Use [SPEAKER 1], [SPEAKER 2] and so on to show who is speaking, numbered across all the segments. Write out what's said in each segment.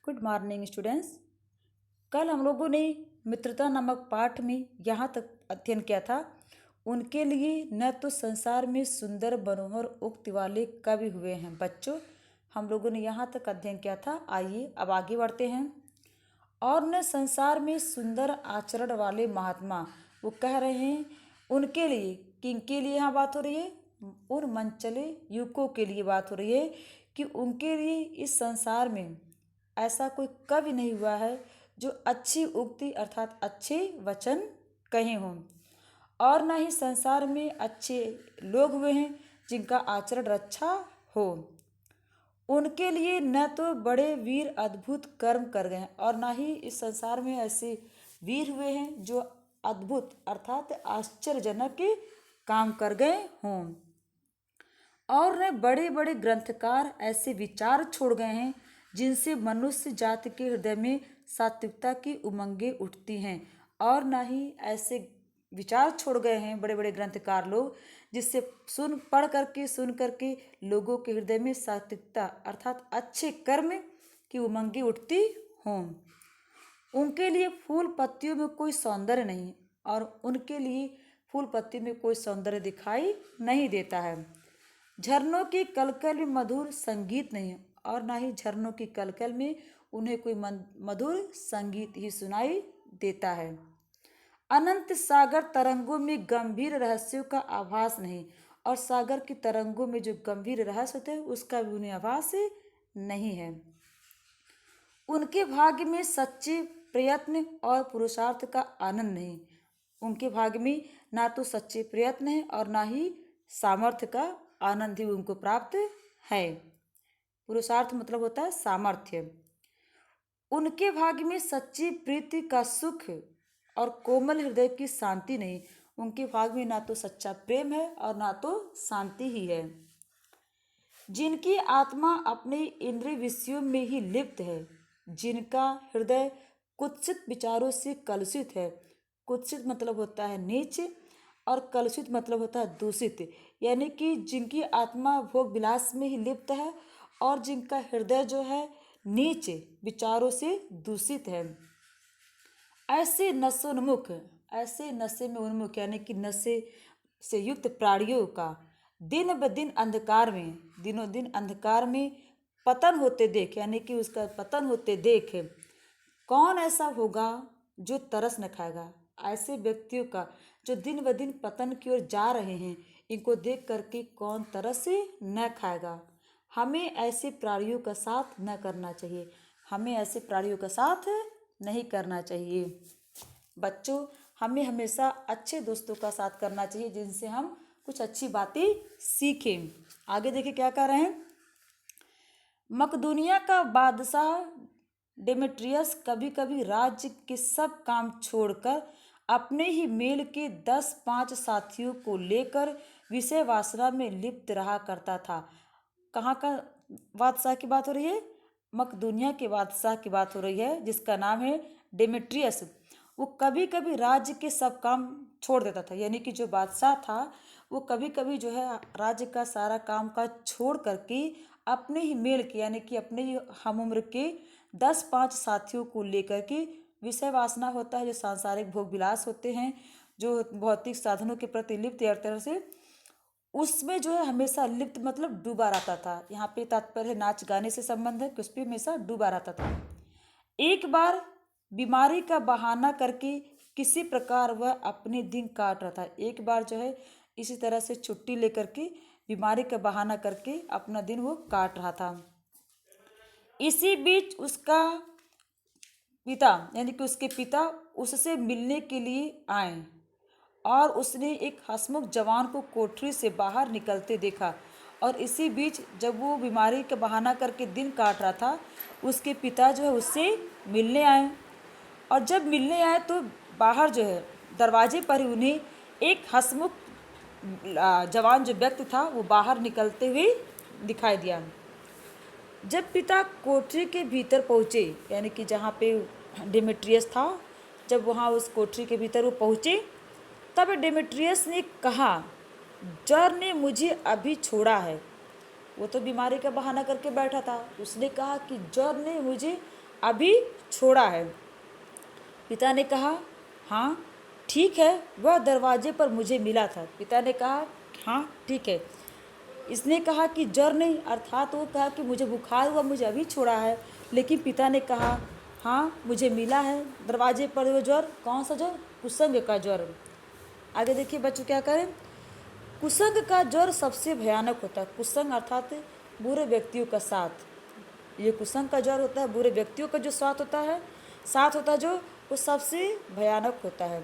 [SPEAKER 1] Good morning students. कल हम लोगों ने मित्रता नामक पाठ में यहाँ तक अध्ययन किया था। उनके लिए न तो संसार में सुंदर मनोहर उक्ति वाले कवि हुए हैं। बच्चों, हम लोगों ने यहाँ तक अध्ययन किया था। आइए अब आगे बढ़ते हैं। और न संसार में सुंदर आचरण वाले महात्मा, वो कह रहे हैं उनके लिए, किनके लिए यहाँ बात हो रही है? उन मनचले युवकों के लिए बात हो रही है कि उनके लिए इस संसार में ऐसा कोई कवि नहीं हुआ है जो अच्छी उक्ति अर्थात अच्छे वचन कहे हों, और ना ही संसार में अच्छे लोग हुए हैं जिनका आचरण अच्छा हो। उनके लिए न तो बड़े वीर अद्भुत कर्म कर गए हैं, और ना ही इस संसार में ऐसे वीर हुए हैं जो अद्भुत अर्थात आश्चर्यजनक के काम कर गए हों। और न बड़े बड़े ग्रंथकार ऐसे विचार छोड़ गए हैं जिनसे मनुष्य जाति के हृदय में सात्विकता की उमंगें उठती हैं। और ना ही ऐसे विचार छोड़ गए हैं बड़े बड़े ग्रंथकार लोग जिससे पढ़ करके लोगों के हृदय में सात्विकता अर्थात अच्छे कर्म की उमंगें उठती हों। उनके लिए फूल पत्तियों में कोई सौंदर्य नहीं, और उनके लिए फूल पत्ती में कोई सौंदर्य दिखाई नहीं देता है। झरनों की कलकल में मधुर संगीत नहीं, और ना ही झरनों की कलकल में उन्हें कोई मधुर संगीत ही सुनाई देता है। अनंत सागर तरंगों में गंभीर रहस्यों का आभास नहीं, और सागर की तरंगों में जो गंभीर रहस्य होते हैं उसका भी उन्हें आभास नहीं है। उनके भाग्य में सच्चे प्रयत्न और पुरुषार्थ का आनंद नहीं। उनके भाग्य में ना तो सच्चे प्रयत्न है और ना ही सामर्थ्य का आनंद ही उनको प्राप्त है। पुरुषार्थ मतलब होता है सामर्थ्य। उनके भाग्य में सच्ची प्रीति का सुख और कोमल हृदय की शांति नहीं। उनके भाग्य में ना तो सच्चा प्रेम है और ना तो शांति ही है। जिनकी आत्मा अपने इंद्रिय विषयों में ही लिप्त है, जिनका हृदय कुत्सित विचारों से कलुषित है। कुत्सित मतलब होता है नीच, और कलुषित मतलब होता है दूषित, यानी कि जिनकी आत्मा भोग विलास में ही लिप्त है और जिनका हृदय जो है नीच विचारों से दूषित है। ऐसे नशोन्मुख, ऐसे नशे में उन्मुख यानी कि नशे से युक्त प्राणियों का दिन ब दिन अंधकार में, दिनों दिन अंधकार में पतन होते देख, यानी कि उसका पतन होते देख कौन ऐसा होगा जो तरस न खाएगा। ऐसे व्यक्तियों का जो दिन ब दिन पतन की ओर जा रहे हैं, इनको देख करके कौन तरस न खाएगा। हमें ऐसे प्राणियों का साथ न करना चाहिए, हमें ऐसे प्राणियों का साथ नहीं करना चाहिए। बच्चों, हमें हमेशा अच्छे दोस्तों का साथ करना चाहिए जिनसे हम कुछ अच्छी बातें सीखें। आगे देखिए क्या कह रहे हैं। मकदूनिया का बादशाह डेमेट्रियस कभी कभी राज्य के सब काम छोड़कर अपने ही मेल के 10-5 साथियों को लेकर विषय वासना में लिप्त रहा करता था। कहाँ का बादशाह की बात हो रही है? मकदूनिया के बादशाह की बात हो रही है जिसका नाम है डेमेट्रियस। वो कभी कभी राज्य के सब काम छोड़ देता था, यानी कि जो बादशाह था वो कभी कभी जो है राज्य का सारा काम काज छोड़ करके अपने ही मेल के यानी कि अपने ही हम उम्र के 10-5 साथियों को लेकर के, विषय वासना होता है जो सांसारिक भोग विलास होते हैं, जो भौतिक साधनों के प्रति लिप्त हर तरह से, उसमें जो है हमेशा लिप्त मतलब डूबा रहता था। यहाँ पे तात्पर्य नाच गाने से संबंध है कि उस पर हमेशा डूबा रहता था। एक बार बीमारी का बहाना करके किसी प्रकार वह अपने दिन काट रहा था। एक बार जो है इसी तरह से छुट्टी लेकर के बीमारी का बहाना करके अपना दिन वो काट रहा था। इसी बीच उसका पिता यानी कि उसके पिता उससे मिलने के लिए आए, और उसने एक हंसमुख जवान को कोठरी से बाहर निकलते देखा। और इसी बीच जब वो बीमारी का बहाना करके दिन काट रहा था, उसके पिता जो है उससे मिलने आए, और जब मिलने आए तो बाहर जो है दरवाजे पर ही उन्हें एक हंसमुख जवान जो व्यक्ति था वो बाहर निकलते हुए दिखाई दिया। जब पिता कोठरी के भीतर पहुँचे, यानी कि जहाँ पे डेमेट्रियस था, जब वहाँ उस कोठरी के भीतर वो पहुँचे, तब डेमेट्रियस ने कहा, जर ने मुझे अभी छोड़ा है। वो तो बीमारी का बहाना करके बैठा था। उसने कहा कि जर ने मुझे अभी छोड़ा है। पिता ने कहा, हाँ ठीक है, वह दरवाजे पर मुझे मिला था। पिता ने कहा, हाँ ठीक है। इसने कहा कि ज्वर नहीं, अर्थात वो कहा कि मुझे बुखार हुआ, मुझे अभी छोड़ा है। लेकिन पिता ने कहा, हाँ मुझे मिला है दरवाजे पर वो ज्वर। कौन सा ज्वर? कुसंग का ज्वर। आगे देखिए बच्चों क्या करें। कुसंग का ज्वर सबसे भयानक होता है। कुसंग अर्थात बुरे व्यक्तियों का साथ। ये कुसंग का ज्वर होता है, बुरे व्यक्तियों का जो साथ होता है जो, वो सबसे भयानक होता है।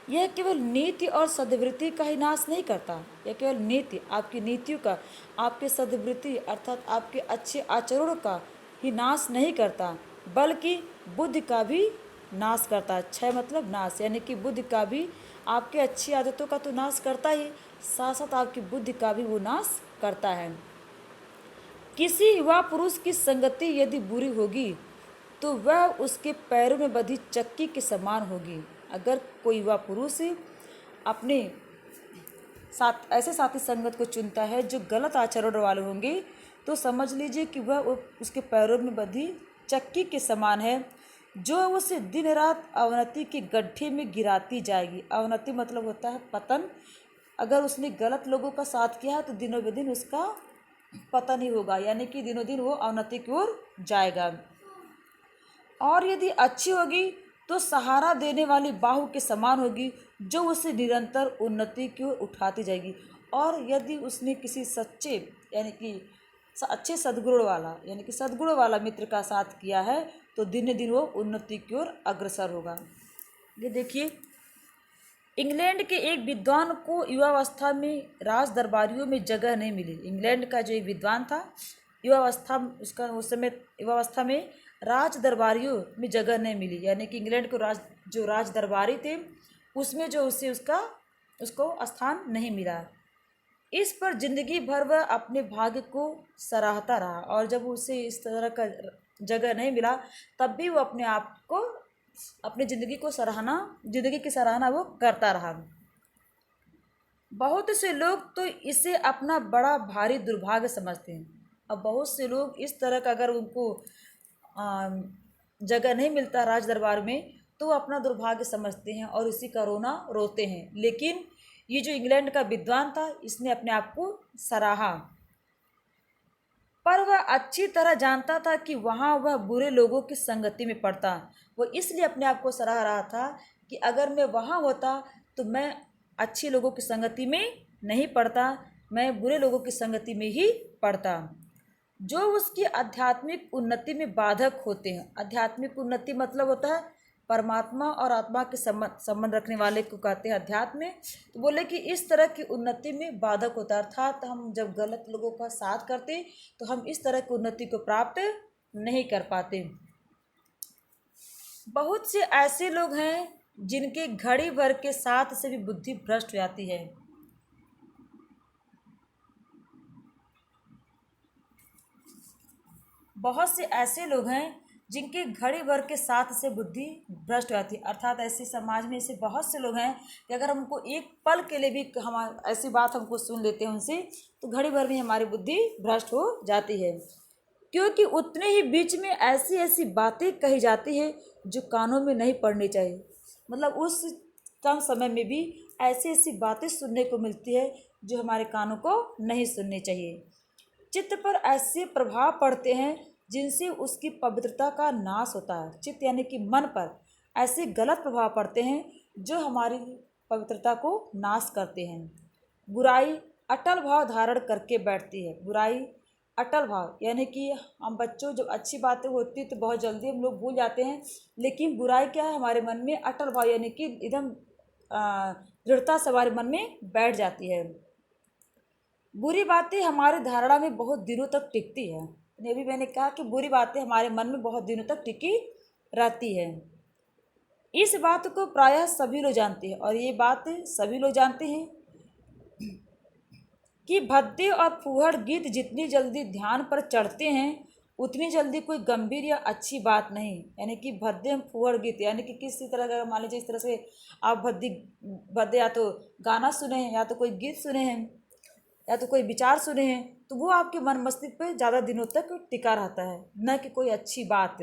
[SPEAKER 1] यह केवल नीति और सद्वृत्ति का ही नाश नहीं करता। यह केवल नीति, आपकी नीतियों का, आपके सद्वृत्ति अर्थात आपके अच्छे आचरणों का ही नाश नहीं करता, बल्कि बुद्धि का भी नाश करता है। क्षय मतलब नाश, यानी कि बुद्धि का भी, आपके अच्छी आदतों का तो नाश करता ही, साथ साथ आपकी बुद्धि का भी वो नाश करता है। किसी युवा पुरुष की संगति यदि बुरी होगी तो वह उसके पैरों में बंधी चक्की के समान होगी। अगर कोई युवा पुरुष अपने साथ ऐसे साथी संगत को चुनता है जो गलत आचरण वाले होंगे, तो समझ लीजिए कि वह उसके पैरों में बंधी चक्की के समान है, जो उसे दिन रात अवनति के गड्ढे में गिराती जाएगी। अवनति मतलब होता है पतन। अगर उसने गलत लोगों का साथ किया है तो दिनों दिन उसका पतन ही होगा, यानी कि दिनों दिन वो अवनति की ओर जाएगा। और यदि अच्छी होगी तो सहारा देने वाली बाहु के समान होगी, जो उसे निरंतर उन्नति की ओर उठाती जाएगी। और यदि उसने किसी सच्चे यानी कि अच्छे सद्गुण वाला मित्र का साथ किया है तो दिन दिन वो उन्नति की ओर अग्रसर होगा। ये देखिए, इंग्लैंड के एक विद्वान को युवावस्था में राज दरबारियों में जगह नहीं मिली। इंग्लैंड का जो एक विद्वान था, उस समय युवावस्था में राज दरबारियों में जगह नहीं मिली, यानी कि इंग्लैंड को जो राज दरबारी थे उसमें जो उसको स्थान नहीं मिला। इस पर जिंदगी भर वह अपने भाग्य को सराहता रहा, और जब उसे इस तरह का जगह नहीं मिला तब भी वो अपनी जिंदगी की सराहना वो करता रहा। बहुत से लोग तो इसे अपना बड़ा भारी दुर्भाग्य समझते हैं। अब बहुत से लोग इस तरह का, अगर उनको जगह नहीं मिलता राज दरबार में, तो वो अपना दुर्भाग्य समझते हैं और इसी का रोना रोते हैं। लेकिन ये जो इंग्लैंड का विद्वान था, इसने अपने आप को सराहा, पर वह अच्छी तरह जानता था कि वहाँ वह बुरे लोगों की संगति में पड़ता। वो इसलिए अपने आप को सराह रहा था कि अगर मैं वहाँ होता तो मैं अच्छे लोगों की संगति में नहीं पड़ता, मैं बुरे लोगों की संगति में ही पड़ता, जो उसकी आध्यात्मिक उन्नति में बाधक होते हैं। आध्यात्मिक उन्नति मतलब होता है परमात्मा और आत्मा के संबंध रखने वाले को कहते हैं अध्यात्म। तो बोले कि इस तरह की उन्नति में बाधक होता है, अर्थात हम जब गलत लोगों का साथ करते तो हम इस तरह की उन्नति को प्राप्त नहीं कर पाते। बहुत से ऐसे लोग हैं जिनके घड़ी भर के साथ से भी बुद्धि भ्रष्ट हो जाती है। बहुत से ऐसे लोग हैं जिनके घड़ी भर के साथ से बुद्धि भ्रष्ट हो जाती है, अर्थात ऐसे समाज में ऐसे बहुत से लोग हैं कि अगर हमको एक पल के लिए भी ऐसी बात हमको सुन लेते हैं उनसे, तो घड़ी भर में हमारी बुद्धि भ्रष्ट हो जाती है, क्योंकि उतने ही बीच में ऐसी ऐसी बातें कही जाती है जो कानों में नहीं पड़नी चाहिए। मतलब उस कम समय में भी ऐसी ऐसी बातें सुनने को मिलती है जो हमारे कानों को नहीं सुननी चाहिए। चित्त पर ऐसे प्रभाव पड़ते हैं जिनसे उसकी पवित्रता का नाश होता है। चित्त यानी कि मन पर ऐसे गलत प्रभाव पड़ते हैं जो हमारी पवित्रता को नाश करते हैं। बुराई अटल भाव धारण करके बैठती है। बुराई अटल भाव यानी कि हम बच्चों, जब अच्छी बातें होती तो बहुत जल्दी हम लोग भूल जाते हैं, लेकिन बुराई क्या है, हमारे मन में अटल भाव यानी कि एकदम दृढ़ता से हमारे मन में बैठ जाती है। बुरी बातें हमारी धारणा में बहुत दिनों तक टिकती है। ये भी मैंने कहा कि बुरी बातें हमारे मन में बहुत दिनों तक टिकी रहती है। इस बात को प्रायः सभी लोग जानते हैं, और ये बात सभी लोग जानते हैं कि भद्दे और फूहड़ गीत जितनी जल्दी ध्यान पर चढ़ते हैं उतनी जल्दी कोई गंभीर या अच्छी बात नहीं। यानी कि भद्दे फूहड़ गीत यानी कि किसी तरह का, मान लीजिए इस तरह से आप भद्दे या तो गाना सुने हैं, या तो कोई गीत सुने हैं, या तो कोई विचार सुने हैं, तो वो आपके मन मस्तिष्क पे ज़्यादा दिनों तक टिका रहता है, न कि कोई अच्छी बात।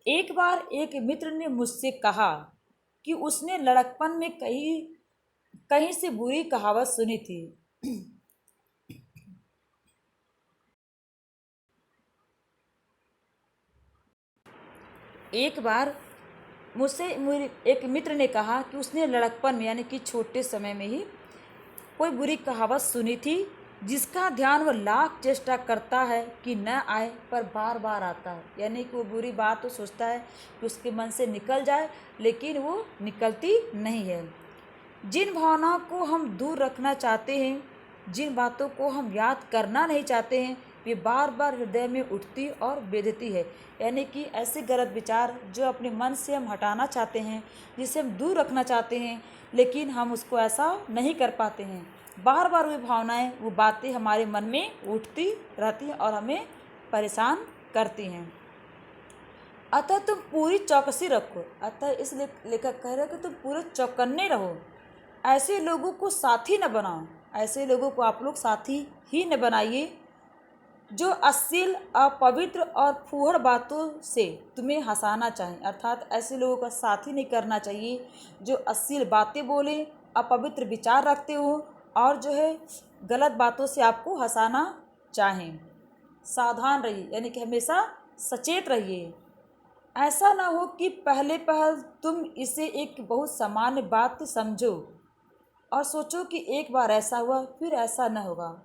[SPEAKER 1] एक बार एक मित्र ने मुझसे कहा कि उसने लड़कपन में कहीं कहीं से बुरी कहावत सुनी थी। एक बार मुझसे मेरे एक मित्र ने कहा कि उसने लड़कपन में यानी कि छोटे समय में ही कोई बुरी कहावत सुनी थी, जिसका ध्यान वह लाख चेष्टा करता है कि न आए, पर बार बार आता है। यानी कि वो बुरी बात तो सोचता है कि उसके मन से निकल जाए, लेकिन वो निकलती नहीं है। जिन भावनाओं को हम दूर रखना चाहते हैं, जिन बातों को हम याद करना नहीं चाहते हैं, वे बार बार हृदय में उठती और बेधती है। यानी कि ऐसे गलत विचार जो अपने मन से हम हटाना चाहते हैं, जिसे हम दूर रखना चाहते हैं, लेकिन हम उसको ऐसा नहीं कर पाते हैं। बार बार वे भावनाएं, वो बातें हमारे मन में उठती रहती हैं और हमें परेशान करती हैं। अतः तुम पूरी चौकसी रखो। अतः इस लेखक कह रहे हो कि तुम पूरे चौकन्ने रहो। ऐसे लोगों को साथी न बनाओ, ऐसे लोगों को आप लोग साथी ही न बनाइए जो अश्लील, अपवित्र और फूहड़ बातों से तुम्हें हंसाना चाहें। अर्थात ऐसे लोगों का साथी नहीं करना चाहिए जो अश्लील बातें बोलें, अपवित्र विचार रखते हो और जो है गलत बातों से आपको हंसाना चाहें। सावधान रहिए, यानी कि हमेशा सचेत रहिए। ऐसा ना हो कि पहले पहल तुम इसे एक बहुत सामान्य बात समझो और सोचो कि एक बार ऐसा हुआ फिर ऐसा न होगा।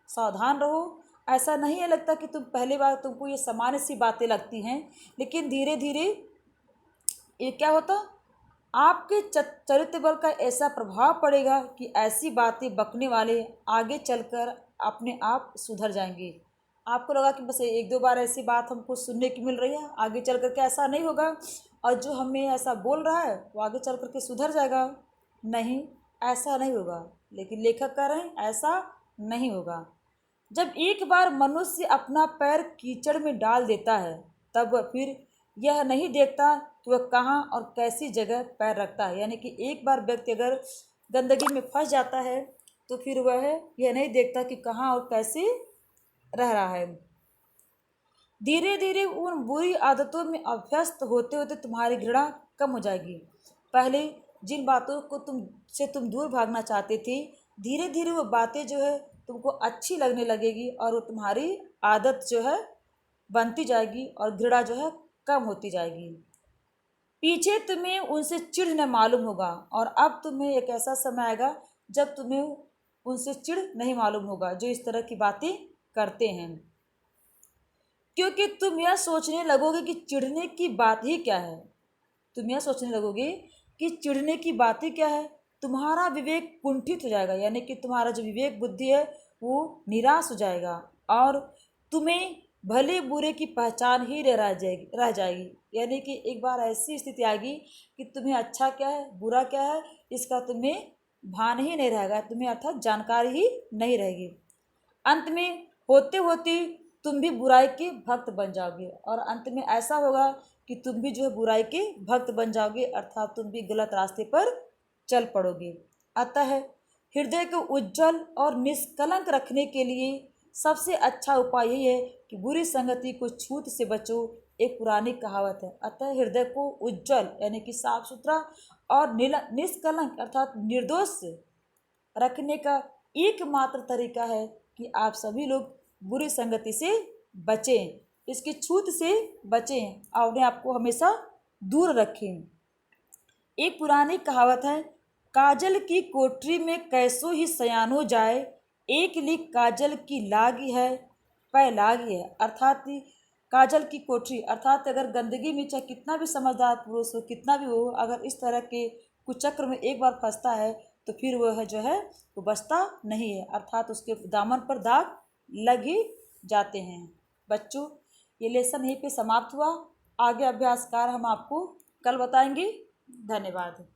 [SPEAKER 1] सावधान रहो। ऐसा नहीं है लगता कि तुम पहली बार तुमको ये सामान्य सी बातें लगती हैं, लेकिन धीरे धीरे ये क्या होता, आपके चरित्र बल का ऐसा प्रभाव पड़ेगा कि ऐसी बातें बकने वाले आगे चलकर अपने आप सुधर जाएंगे। आपको लगा कि बस एक दो बार ऐसी बात हमको सुनने की मिल रही है, आगे चल कर के ऐसा नहीं होगा और जो हमें ऐसा बोल रहा है वो आगे चल कर के सुधर जाएगा। नहीं, ऐसा नहीं होगा। लेकिन लेखक कह रहे हैं ऐसा नहीं होगा। जब एक बार मनुष्य अपना पैर कीचड़ में डाल देता है, तब वह फिर यह नहीं देखता कि वह कहाँ और कैसी जगह पैर रखता है। यानी कि एक बार व्यक्ति अगर गंदगी में फंस जाता है तो फिर वह यह नहीं देखता कि कहाँ और कैसे रह रहा है। धीरे धीरे उन बुरी आदतों में अभ्यस्त होते होते तुम्हारी घृणा कम हो जाएगी। पहले जिन बातों को तुम दूर भागना चाहते थे, धीरे धीरे वो बातें जो है तुमको अच्छी लगने लगेगी और वो तुम्हारी आदत जो है बनती जाएगी और घृणा जो है कम होती जाएगी। पीछे तुम्हें उनसे चिढ़ न मालूम होगा और अब तुम्हें एक ऐसा समय आएगा जब तुम्हें उनसे चिढ़ नहीं मालूम होगा जो इस तरह की बातें करते हैं, क्योंकि तुम यह सोचने लगोगे कि चिढ़ने की बात ही क्या है। तुम यह सोचने लगोगे कि चिढ़ने की बात ही क्या है। तुम्हारा विवेक कुंठित हो जाएगा, यानी कि तुम्हारा जो विवेक बुद्धि है वो निराश हो जाएगा और तुम्हें भले बुरे की पहचान ही रह जाएगी। यानी कि एक बार ऐसी स्थिति आएगी कि तुम्हें अच्छा क्या है बुरा क्या है इसका तुम्हें भान ही नहीं रहेगा, तुम्हें अर्थात जानकारी ही नहीं रहेगी। अंत में होते होते तुम भी बुराई के भक्त बन जाओगे और अंत में ऐसा होगा कि तुम भी जो है बुराई के भक्त बन जाओगे, अर्थात तुम भी गलत रास्ते पर चल पड़ोगे। अतः हृदय को उज्जवल और निष्कलंक रखने के लिए सबसे अच्छा उपाय यही है कि बुरी संगति को छूत से बचो। एक पुरानी कहावत है। अतः हृदय को उज्जवल यानी कि साफ सुथरा और निष्कलंक अर्थात निर्दोष रखने का एकमात्र तरीका है कि आप सभी लोग बुरी संगति से बचें, इसकी छूत से बचें और अपने आप को हमेशा दूर रखें। एक पुरानी कहावत है, काजल की कोठरी में कैसो ही सयानो जाए, एक लीक काजल की लागी है पै लागी है। अर्थात काजल की कोठरी अर्थात अगर गंदगी में चाहे कितना भी समझदार पुरुष हो, कितना भी हो, अगर इस तरह के कुचक्र में एक बार फंसता है तो फिर वह जो है वो बचता नहीं है, अर्थात उसके दामन पर दाग लग ही जाते हैं। बच्चों, ये लेसन यहीं पे समाप्त हुआ। आगे अभ्यास कार्य हम आपको कल बताएंगे। धन्यवाद।